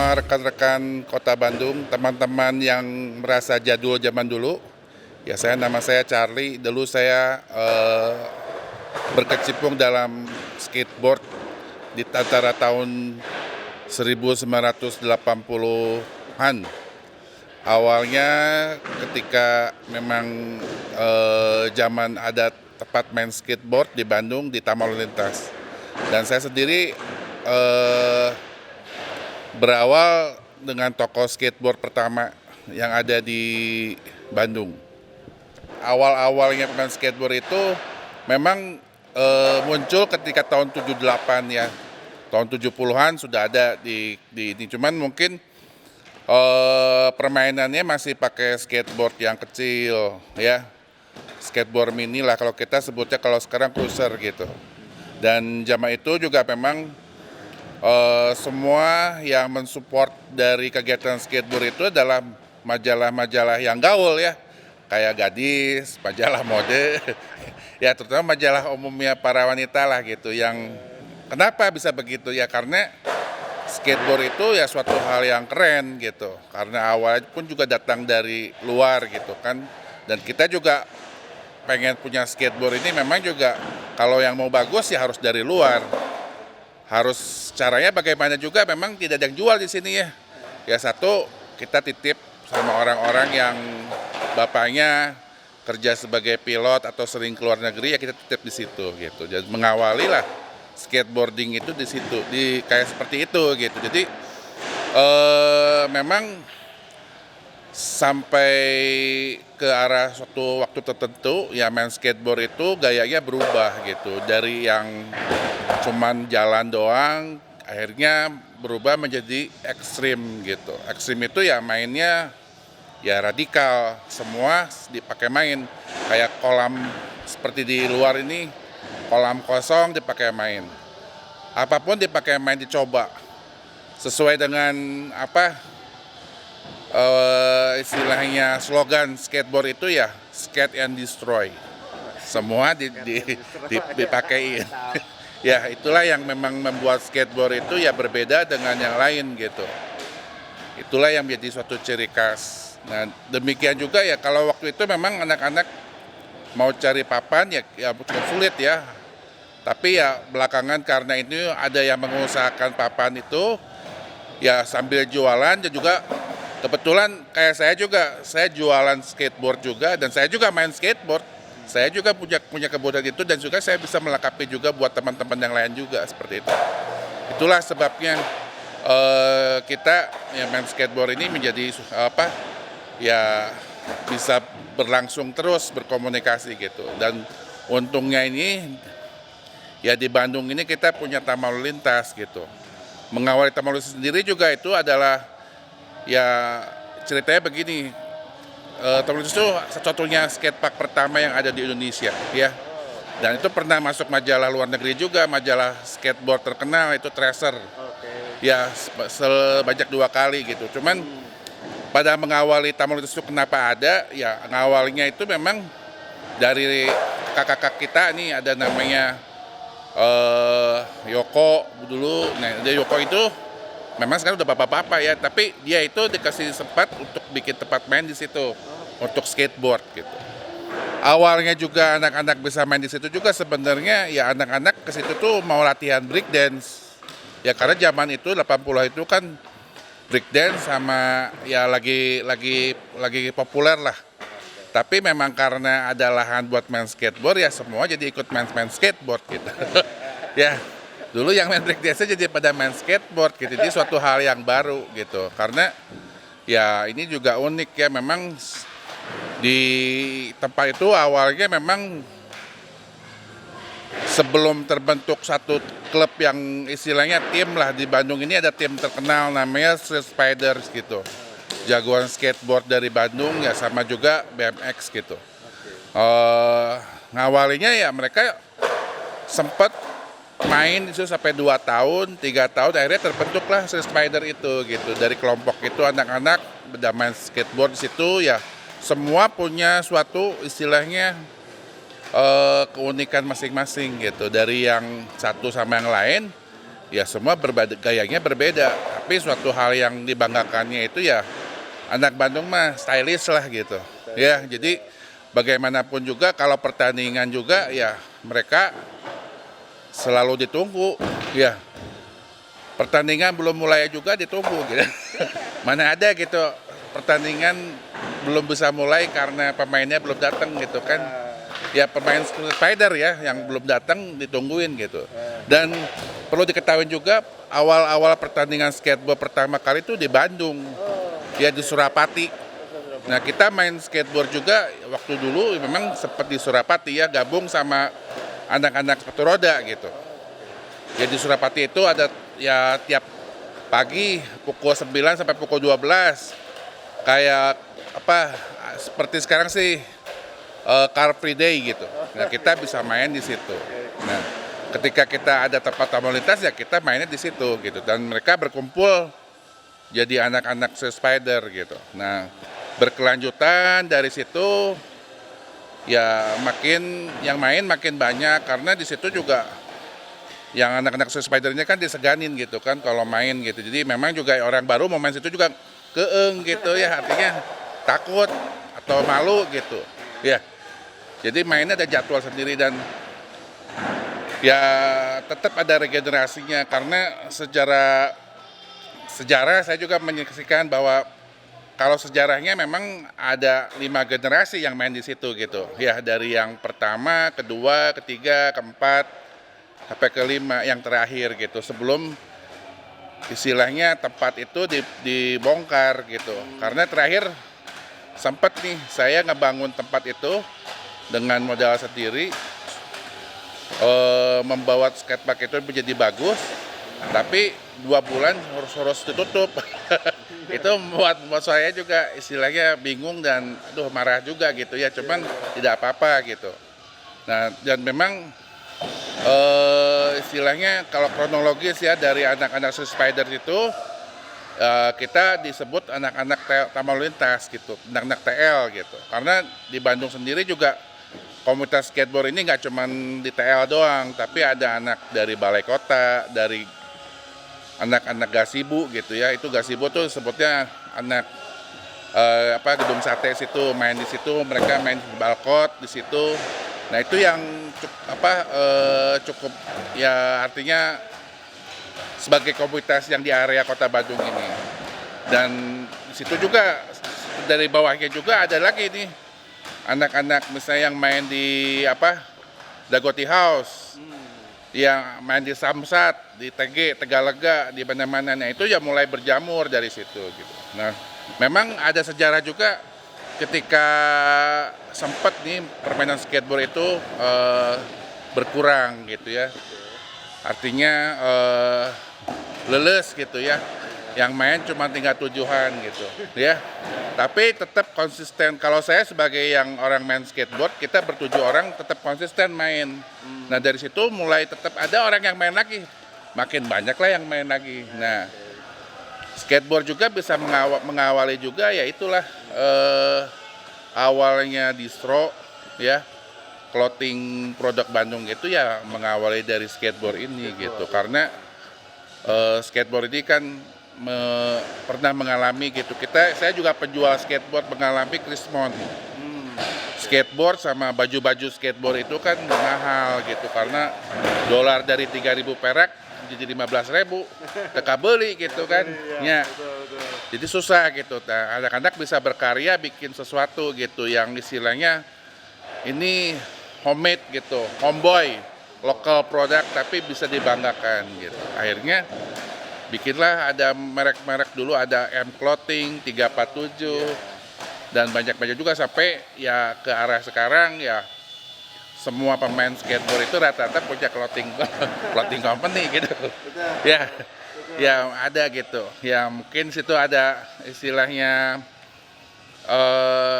semua rekan-rekan Kota Bandung, teman-teman yang merasa jadul zaman dulu. Ya, nama saya Charlie. Dulu saya berkecimpung dalam skateboard di antara tahun 1980-an. Awalnya ketika memang zaman ada tempat main skateboard di Bandung di Taman Lalu Lintas. Dan saya sendiri berawal dengan toko skateboard pertama yang ada di Bandung. Awal-awalnya pemain skateboard itu memang muncul ketika tahun 78 ya. Tahun 70-an sudah ada di ini, cuman mungkin permainannya masih pakai skateboard yang kecil ya. Skateboard mini lah kalau kita sebutnya, kalau sekarang cruiser gitu. Dan zaman itu juga memang semua yang mensupport dari kegiatan skateboard itu adalah majalah-majalah yang gaul ya, kayak Gadis, majalah mode, ya terutama majalah umumnya para wanita lah gitu. Yang kenapa bisa begitu ya, karena skateboard itu ya suatu hal yang keren gitu, karena awalnya pun juga datang dari luar gitu kan, dan kita juga pengen punya skateboard ini memang juga kalau yang mau bagus ya harus dari luar. Harus caranya bagaimana juga memang tidak ada yang jual di sini ya. Ya satu, kita titip sama orang-orang yang bapaknya kerja sebagai pilot atau sering keluar negeri, ya kita titip di situ gitu. Jadi mengawali lah skateboarding itu di situ, di kayak seperti itu gitu. Jadi memang sampai ke arah suatu waktu tertentu ya main skateboard itu gayanya berubah gitu, dari yang cuman jalan doang akhirnya berubah menjadi ekstrim gitu. Ekstrim itu ya mainnya ya radikal, semua dipakai main, kayak kolam seperti di luar ini, kolam kosong dipakai main, apapun dipakai main, dicoba sesuai dengan istilahnya slogan skateboard itu ya skate and destroy, semua dipakein. Ya itulah yang memang membuat skateboard itu ya berbeda dengan yang lain gitu. Itulah yang menjadi suatu ciri khas. Nah demikian juga ya kalau waktu itu memang anak-anak mau cari papan ya cukup sulit ya. Tapi ya belakangan karena ini ada yang mengusahakan papan itu ya sambil jualan, dan juga kebetulan kayak saya jualan skateboard juga, dan saya juga main skateboard. Saya juga punya kebutuhan itu, dan juga saya bisa melengkapi juga buat teman-teman yang lain juga seperti itu. Itulah sebabnya kita ya main skateboard ini menjadi ya bisa berlangsung terus berkomunikasi gitu. Dan untungnya ini ya di Bandung ini kita punya Taman Lalu Lintas gitu. Mengawali Taman Lalu Lintas sendiri juga itu adalah ya ceritanya begini. Taman Lalu Lintas itu satu-satunya skatepark pertama yang ada di Indonesia ya. Dan itu pernah masuk majalah luar negeri juga, majalah skateboard terkenal itu Tracer. Ya sebanyak 2 kali gitu. Cuman pada mengawali Taman Lalu Lintas itu kenapa ada? Ya ngawalnya itu memang dari kakak-kakak kita nih, ada namanya Yoko dulu. Nah Yoko itu memang sekarang udah bapak-bapak ya, tapi dia itu dikasih sempat untuk bikin tempat main di situ untuk skateboard gitu. Awalnya juga anak-anak bisa main di situ juga sebenarnya ya, anak-anak ke situ tuh mau latihan break dance. Ya karena zaman itu 80 itu kan break dance sama ya lagi populer lah. Tapi memang karena ada lahan buat main skateboard ya semua jadi ikut main skateboard gitu. Ya. Dulu yang main breakdance jadi pada main skateboard gitu, jadi suatu hal yang baru gitu. Karena ya ini juga unik ya, memang di tempat itu awalnya memang sebelum terbentuk satu klub yang istilahnya tim lah di Bandung ini, ada tim terkenal namanya Street Spiders gitu. Jagoan skateboard dari Bandung ya, sama juga BMX gitu. Ngawalinya ya mereka sempat main itu sampai 2 tahun, 3 tahun, akhirnya terbentuklah Street Spider itu gitu. Dari kelompok itu anak-anak bermain skateboard di situ ya, semua punya suatu istilahnya keunikan masing-masing gitu. Dari yang satu sama yang lain ya semua gayanya berbeda. Tapi suatu hal yang dibanggakannya itu ya anak Bandung mah stylish lah gitu. Ya, jadi bagaimanapun juga kalau pertandingan juga ya mereka selalu ditunggu. Ya, pertandingan belum mulai juga ditunggu gitu. Mana ada gitu pertandingan belum bisa mulai karena pemainnya belum datang gitu kan. Ya pemain Spider ya yang belum datang ditungguin gitu. Dan perlu diketahui juga awal-awal pertandingan skateboard pertama kali itu di Bandung. Ya di Surapati. Nah kita main skateboard juga waktu dulu memang seperti Surapati ya, gabung sama anak-anak sepatu roda gitu. Ya di Surapati itu ada ya tiap pagi pukul 9 sampai pukul 12. Kayak apa seperti sekarang sih Car Free Day gitu. Nah, kita bisa main di situ. Nah, ketika kita ada tempat tamu lintas ya kita mainnya di situ gitu. Dan mereka berkumpul jadi anak-anak Spider gitu. Nah, berkelanjutan dari situ ya makin yang main makin banyak karena di situ juga yang anak-anak Spider-nya kan diseganin gitu kan kalau main gitu. Jadi memang juga orang baru mau main situ juga keeng gitu ya, artinya takut atau malu gitu. Ya. Jadi mainnya ada jadwal sendiri dan ya tetap ada regenerasinya karena sejarah saya juga menyaksikan bahwa kalau sejarahnya memang ada 5 generasi yang main di situ gitu. Ya dari yang pertama, kedua, ketiga, keempat, sampai kelima yang terakhir gitu. Sebelum istilahnya tempat itu dibongkar gitu. Karena terakhir sempat nih saya ngebangun tempat itu dengan modal sendiri, membawa skatepark itu menjadi bagus, tapi 2 bulan harus ditutup. Itu membuat saya juga istilahnya bingung dan marah juga gitu ya, cuman tidak apa-apa gitu. Nah dan memang istilahnya kalau kronologis ya dari anak-anak Spider itu kita disebut anak-anak taman lintas gitu, anak-anak TL gitu. Karena di Bandung sendiri juga komunitas skateboard ini nggak cuma di TL doang, tapi ada anak dari Balai Kota, dari anak-anak Gasibu gitu ya. Itu Gasibu tuh sebutnya anak gedung sate situ, main di situ, mereka main di balkot di situ. Nah itu yang cukup ya artinya sebagai komunitas yang di area Kota Bandung ini. Dan di situ juga dari bawahnya juga ada lagi nih anak-anak misalnya yang main di Dagoti House, yang main di Samsat, di TG, Tegalega, di mana-mana. Nah itu ya mulai berjamur dari situ gitu. Nah memang ada sejarah juga ketika sempat nih permainan skateboard itu berkurang gitu ya. Artinya leles gitu ya. Yang main cuma tinggal 7-an gitu ya. Tapi tetap konsisten. Kalau saya sebagai yang orang main skateboard, kita ber-7 orang tetap konsisten main. Nah dari situ mulai tetap ada orang yang main lagi. Makin banyak lah yang main lagi. Nah skateboard juga bisa mengawali juga ya itulah awalnya distro ya. Clothing produk Bandung itu ya mengawali dari skateboard ini gitu. Karena skateboard ini kan pernah mengalami gitu. Saya juga penjual skateboard mengalami krismon. Skateboard sama baju-baju skateboard itu kan mahal gitu karena dolar dari 3.000 perak jadi 15.000 teka beli gitu kan. Ya. Jadi susah gitu. Nah, anak-anak bisa berkarya bikin sesuatu gitu yang istilahnya ini homemade gitu, homeboy, lokal produk tapi bisa dibanggakan gitu. Akhirnya bikinlah ada merek-merek dulu, ada M Clothing, 347, dan banyak-banyak juga sampai ya ke arah sekarang ya semua pemain skateboard itu rata-rata punya clothing company gitu. Ya, ya ada gitu. Ya mungkin situ ada istilahnya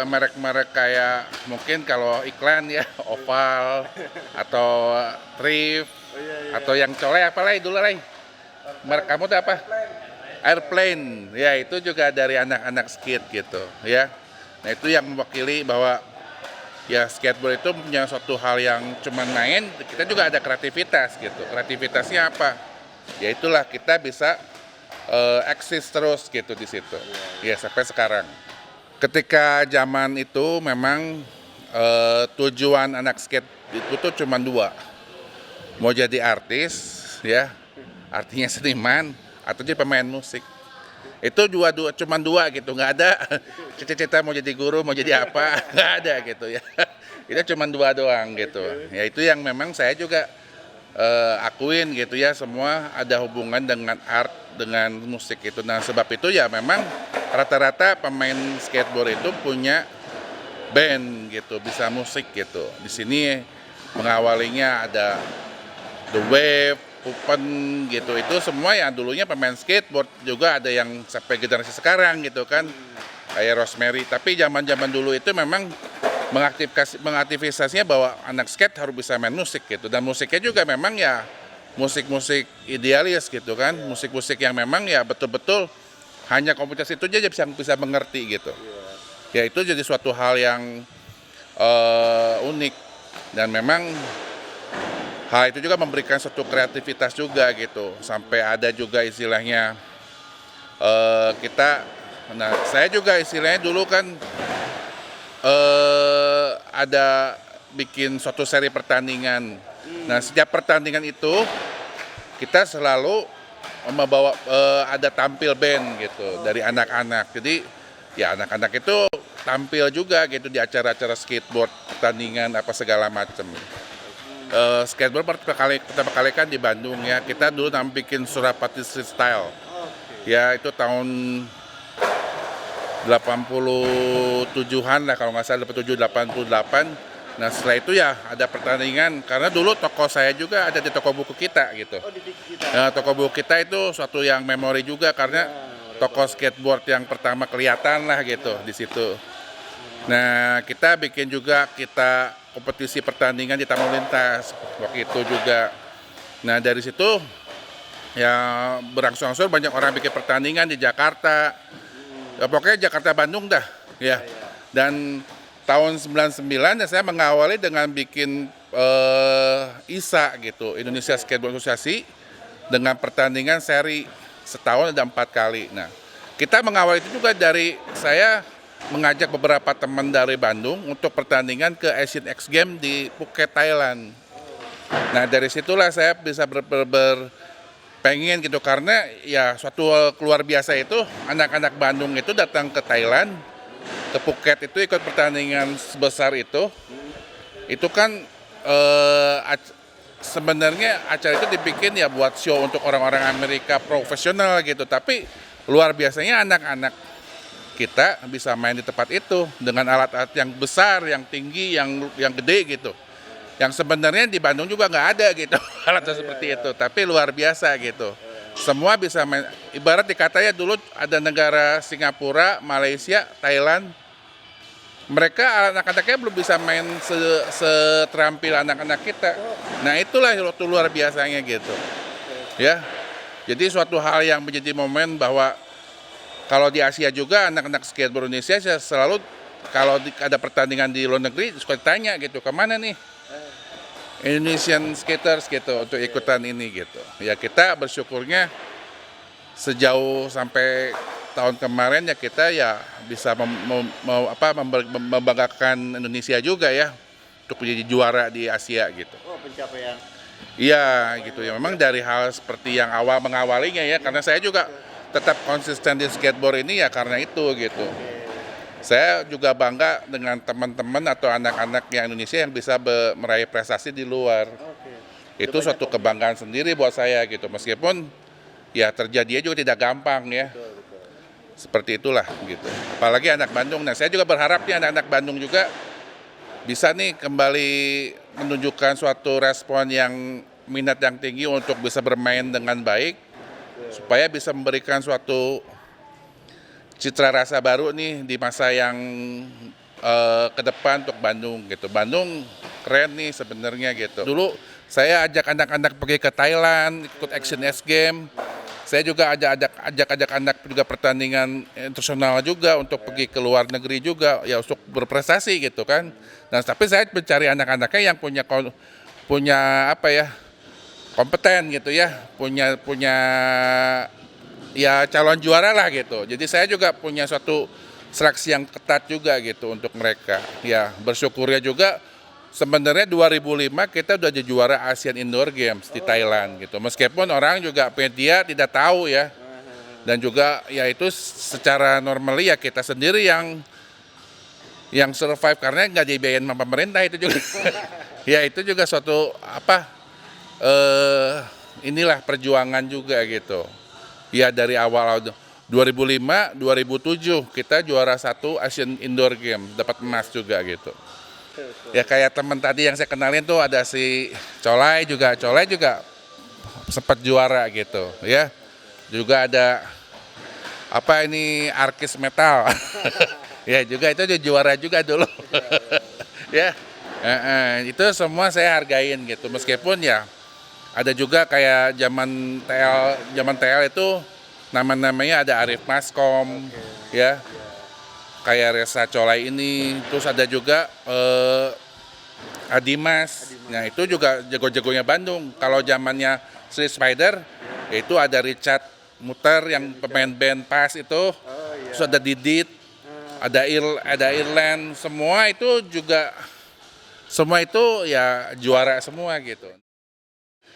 merek-merek kayak mungkin kalau iklan ya Oval atau Thrift atau yang colek apa lagi dulu lagi. Merek kamu tuh apa? Airplane. Ya itu juga dari anak-anak skate gitu ya. Nah itu yang mewakili bahwa ya skateboard itu punya suatu hal yang cuman main, kita juga ada kreativitas gitu. Kreativitasnya apa? Ya itulah kita bisa eksis terus gitu di situ. Ya sampai sekarang. Ketika zaman itu memang tujuan anak skate itu tuh cuma dua, mau jadi artis, ya, artinya seniman, atau jadi pemain musik. Itu cuma dua gitu, nggak ada cita-cita mau jadi guru, mau jadi apa, nggak ada gitu ya. Itu cuma dua doang gitu. Ya itu yang memang saya juga akuin gitu ya, semua ada hubungan dengan art, dengan musik itu. Nah sebab itu ya memang rata-rata pemain skateboard itu punya band gitu, bisa musik gitu. Di sini mengawalinya ada The Wave, Open gitu. Itu semua yang dulunya pemain skateboard, juga ada yang sampai generasi sekarang gitu kan. Kayak Rosemary. Tapi zaman-zaman dulu itu memang mengaktivisasinya bahwa anak skate harus bisa main musik gitu. Dan musiknya juga memang ya musik-musik idealis gitu kan. Musik-musik yang memang ya betul-betul hanya komunitas itu aja bisa mengerti gitu. Ya itu jadi suatu hal yang unik, dan memang hal itu juga memberikan suatu kreativitas juga gitu, sampai ada juga istilahnya saya juga istilahnya dulu kan ada bikin suatu seri pertandingan. Nah setiap pertandingan itu kita selalu membawa ada tampil band gitu dari anak-anak. Jadi ya anak-anak itu tampil juga gitu di acara-acara skateboard, pertandingan apa segala macam. Skateboard pertama kali kan di Bandung ya. Kita dulu bikin Surapati Street Style. Ya itu tahun 87-an lah kalau nggak salah, 87-88. Nah setelah itu ya ada pertandingan, karena dulu toko saya juga ada di toko buku kita gitu. Oh, di kita. Nah, toko buku kita itu suatu yang memori juga, karena toko skateboard yang pertama kelihatan lah gitu di situ. Nah kita bikin juga kompetisi pertandingan di Taman Lintas waktu itu juga. Nah dari situ ya berangsur-angsur banyak orang bikin pertandingan di Jakarta. Ya, pokoknya Jakarta Bandung dah ya. Dan tahun 99 ya saya mengawali dengan bikin ISA gitu, Indonesia Skateboard Association, dengan pertandingan seri setahun ada 4 kali. Nah kita mengawali itu juga dari saya mengajak beberapa teman dari Bandung untuk pertandingan ke Asian X Games di Phuket, Thailand. Nah dari situlah saya bisa pengen gitu, karena ya suatu luar biasa itu anak-anak Bandung itu datang ke Thailand, ke Phuket itu ikut pertandingan sebesar itu kan sebenarnya acara itu dibikin ya buat show untuk orang-orang Amerika profesional gitu, tapi luar biasanya anak-anak kita bisa main di tempat itu dengan alat-alat yang besar, yang tinggi, yang gede gitu. Yang sebenarnya di Bandung juga nggak ada gitu alat seperti itu, tapi luar biasa gitu. Semua bisa main. Ibarat dikatanya dulu ada negara Singapura, Malaysia, Thailand. Mereka anak-anaknya belum bisa main seterampil anak-anak kita. Nah itulah waktu luar biasanya gitu. Ya, jadi suatu hal yang menjadi momen bahwa kalau di Asia juga anak-anak skateboard Indonesia selalu kalau ada pertandingan di luar negeri suka ditanya gitu, kemana nih Indonesian skaters gitu untuk ikutan ini gitu. Ya kita bersyukurnya sejauh sampai tahun kemarin ya kita ya bisa membanggakan Indonesia juga ya untuk menjadi juara di Asia gitu. Oh, pencapaian. Iya gitu ya, memang dari hal seperti yang mengawalinya ya, karena saya juga tetap konsisten di skateboard ini ya karena itu gitu. Saya juga bangga dengan teman-teman atau anak-anak yang Indonesia yang bisa meraih prestasi di luar. Itu suatu kebanggaan sendiri buat saya gitu, meskipun ya terjadinya juga tidak gampang ya. Seperti itulah gitu. Apalagi anak Bandung. Nah saya juga berharap nih anak-anak Bandung juga bisa nih kembali menunjukkan suatu respon yang minat yang tinggi untuk bisa bermain dengan baik, supaya bisa memberikan suatu citra rasa baru nih di masa yang ke depan untuk Bandung gitu. Bandung keren nih sebenarnya gitu. Dulu saya ajak anak-anak pergi ke Thailand, ikut Action X Game. Saya juga ajak anak juga pertandingan internasional juga untuk pergi ke luar negeri juga ya untuk berprestasi gitu kan. Nah, tapi saya mencari anak-anaknya yang punya apa ya? Kompeten gitu ya, punya ya calon juara lah gitu. Jadi saya juga punya suatu seleksi yang ketat juga gitu untuk mereka. Ya bersyukurnya juga sebenarnya 2005 kita udah jadi juara Asian Indoor Games di Thailand gitu. Meskipun orang juga media tidak tahu ya. Dan juga ya itu secara normally ya kita sendiri yang survive karena nggak dibiayain sama pemerintah itu juga. Ya itu juga suatu inilah perjuangan juga gitu. Ya dari awal 2005, 2007 kita juara 1 Asian Indoor Games, dapat emas juga gitu. Ya kayak teman tadi yang saya kenalin tuh ada si Colai juga sempat juara gitu ya. Juga ada ini Arkis Metal. Ya juga itu juara juga dulu. Ya. Itu semua saya hargain gitu. Meskipun ya ada juga kayak zaman TL itu namanya ada Arif Maskom, ya, kayak Reza Colai ini, terus ada juga Adimas, nah itu juga jago-jagonya Bandung. Kalau zamannya Street Spider, itu ada Richard Muter yang pemain band Pas itu, terus ada Didit, ada Irland, semua itu ya juara semua gitu.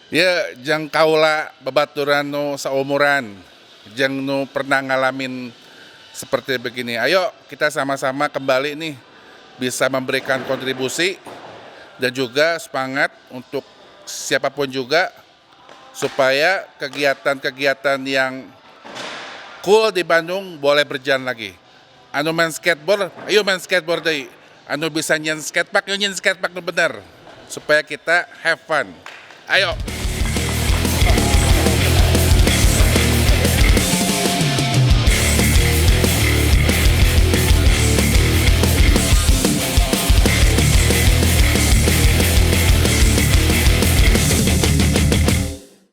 Ya jang kaula babaturan nu saumuran. Jang nu pernah ngalamin seperti begini. Ayo kita sama-sama kembali nih bisa memberikan kontribusi dan juga semangat untuk siapapun juga supaya kegiatan-kegiatan yang cool di Bandung boleh berjalan lagi. Anu main skateboard, ayo main skateboard deh. Anu bisa nyen skatepark, yuk nyen skatepark nu bener supaya kita have fun. Ayo.